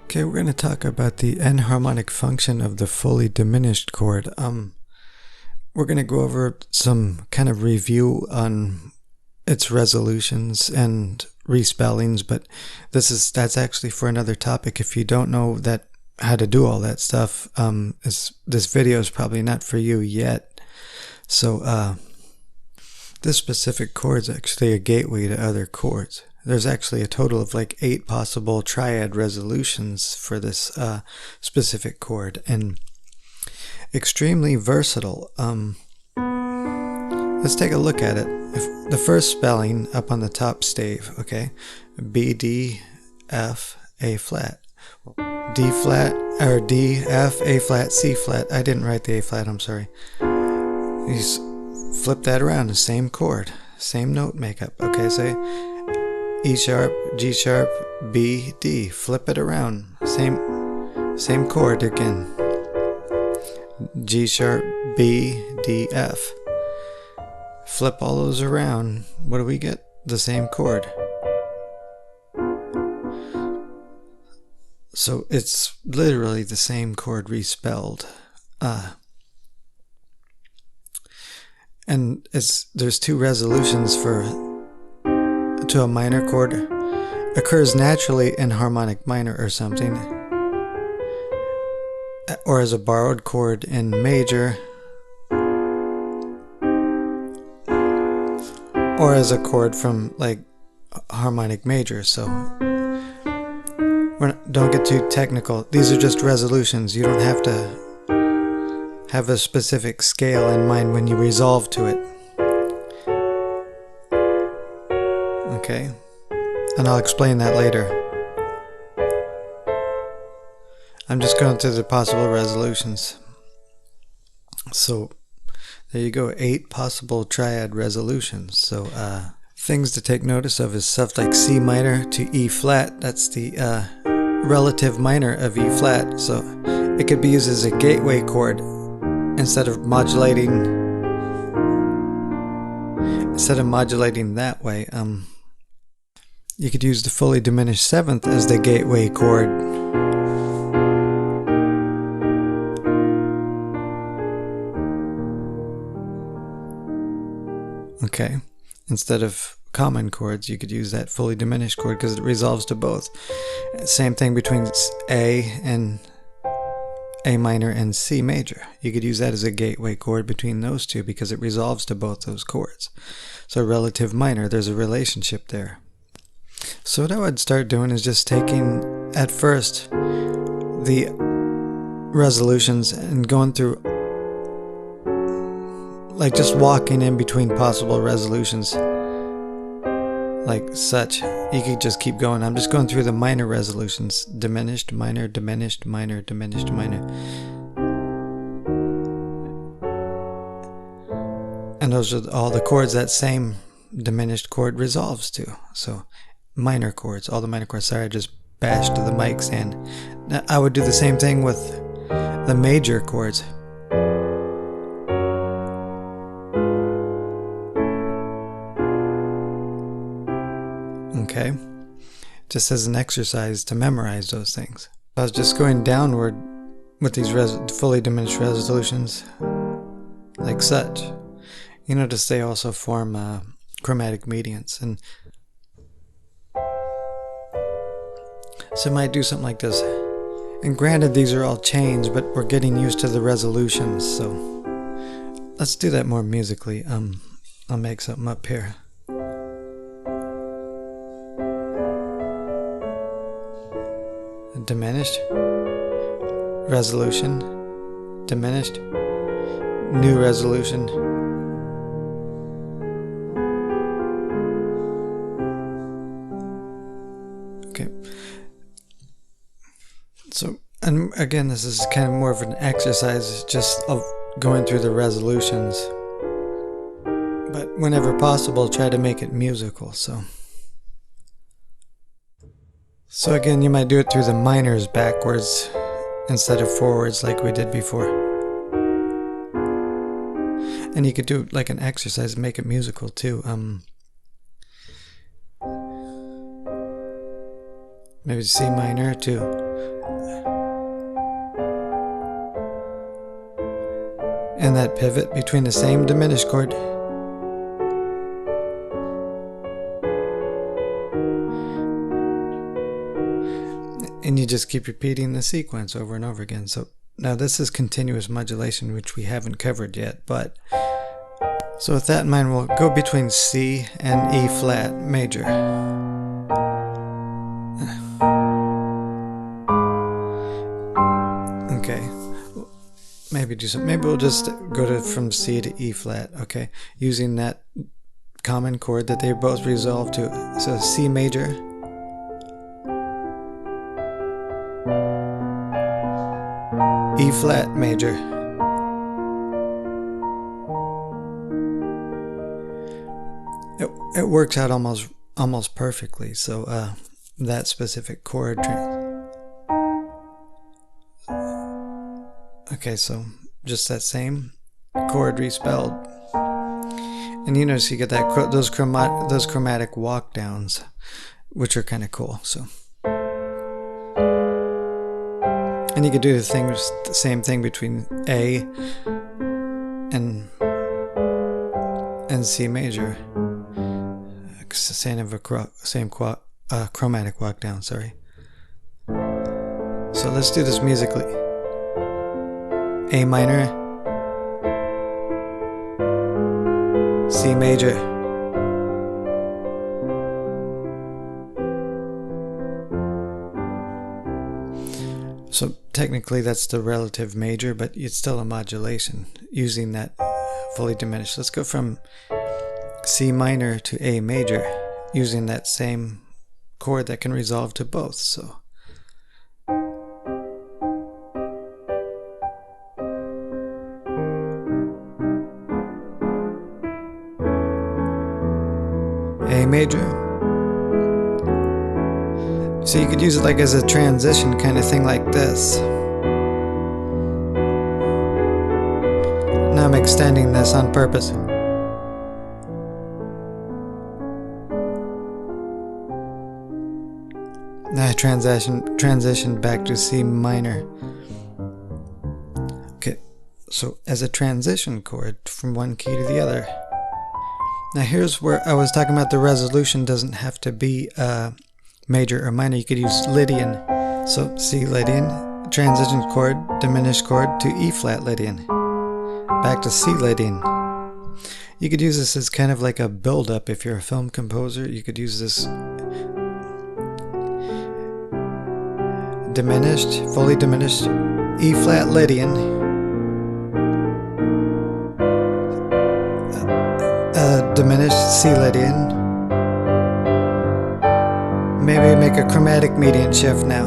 Okay, we're going to talk about the enharmonic function of the fully diminished chord. We're going to go over some kind of review on its resolutions and respellings, but that's actually for another topic. If you don't know how to do all that stuff, this video is probably not for you yet. So this specific chord is actually a gateway to other chords. There's actually a total of like 8 possible triad resolutions for this specific chord, and extremely versatile. Let's take a look at it. If the first spelling up on the top stave, okay, B, D, F, A flat, D flat, or D, F, A flat, C flat. I didn't write the A flat, I'm sorry. You flip that around, the same chord, same note makeup. Okay, say E sharp, G sharp, B, D. Flip it around. Same chord again. G sharp, B, D, F. Flip all those around. What do we get? The same chord. So it's literally the same chord respelled. And there's 2 resolutions to a minor chord. Occurs naturally in harmonic minor or something, or as a borrowed chord in major, or as a chord from like harmonic major. So don't get too technical. These are just resolutions. You don't have to have a specific scale in mind when you resolve to it. Okay, and I'll explain that later. I'm just going through the possible resolutions. So there you go, 8 possible triad resolutions. So things to take notice of is stuff like C minor to E flat. That's the relative minor of E flat. So it could be used as a gateway chord instead of modulating that way. You could use the fully diminished 7th as the gateway chord. Okay, instead of common chords, you could use that fully diminished chord because it resolves to both. Same thing between A and A minor and C major. You could use that as a gateway chord between those two because it resolves to both those chords. So relative minor, there's a relationship there. So what I would start doing is just taking, at first, the resolutions and going through, like just walking in between possible resolutions, like such. You could just keep going. I'm just going through the minor resolutions. Diminished, minor, diminished, minor, diminished, minor. And those are all the chords that same diminished chord resolves to. So minor chords, all the minor chords. Sorry, I just bashed the mic stand. Now, I would do the same thing with the major chords. Okay, just as an exercise to memorize those things. I was just going downward with these fully diminished resolutions, like such. You notice they also form chromatic medians, and so I might do something like this. And granted, these are all chains, but we're getting used to the resolutions, so let's do that more musically. I'll make something up here. Diminished, resolution, diminished, new resolution. Okay. So, and again, this is kind of more of an exercise, just of going through the resolutions. But whenever possible, try to make it musical, So again, you might do it through the minors backwards instead of forwards like we did before. And you could do like an exercise and make it musical too. Maybe C minor to and that pivot between the same diminished chord. And you just keep repeating the sequence over and over again. So now this is continuous modulation, which we haven't covered yet, but so with that in mind, we'll go between C and E flat major. Okay, maybe we'll just go from C to E flat, okay, using that common chord that they both resolve to. So C major, E flat major, it works out almost perfectly. So that specific chord. Okay, so just that same chord respelled, and you notice you get that those chromatic walk downs, which are kind of cool. So, and you could do the same thing between A and C major. Same chromatic walk down. Sorry. So let's do this musically. A minor, C major, so technically that's the relative major, but it's still a modulation using that fully diminished. Let's go from C minor to A major using that same chord that can resolve to both. So A major. So you could use it like as a transition kind of thing, like this. Now I'm extending this on purpose. Now I transition back to C minor. Okay, so as a transition chord from one key to the other. Now here's where I was talking about the resolution doesn't have to be major or minor. You could use Lydian. So C Lydian, transition chord, diminished chord to E flat Lydian. Back to C Lydian. You could use this as kind of like a build-up if you're a film composer. You could use this diminished, fully diminished, E flat Lydian, diminished C Lydian. Maybe make a chromatic median shift now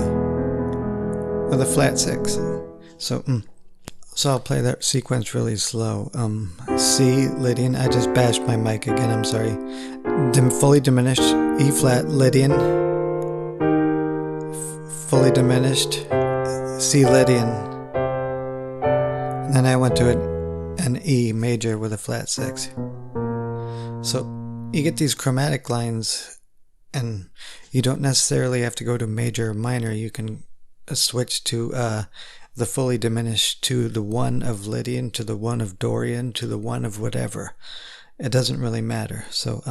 with a flat 6. So I'll play that sequence really slow. C Lydian. I just bashed my mic again. I'm sorry. Fully diminished E flat Lydian. Fully diminished C Lydian. And then I went to an E major with a flat 6. So you get these chromatic lines, and you don't necessarily have to go to major or minor. You can switch to the fully diminished to the 1 of Lydian, to the 1 of Dorian, to the 1 of whatever. It doesn't really matter. So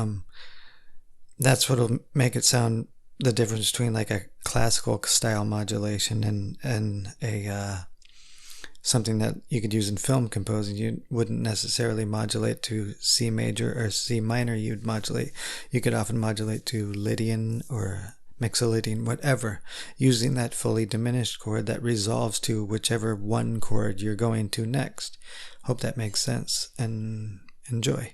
that's what'll make it sound the difference between like a classical style modulation and a something that you could use in film composing. You wouldn't necessarily modulate to C major or C minor. You could often modulate to Lydian or Mixolydian, whatever, using that fully diminished chord that resolves to whichever one chord you're going to next. Hope that makes sense, and enjoy.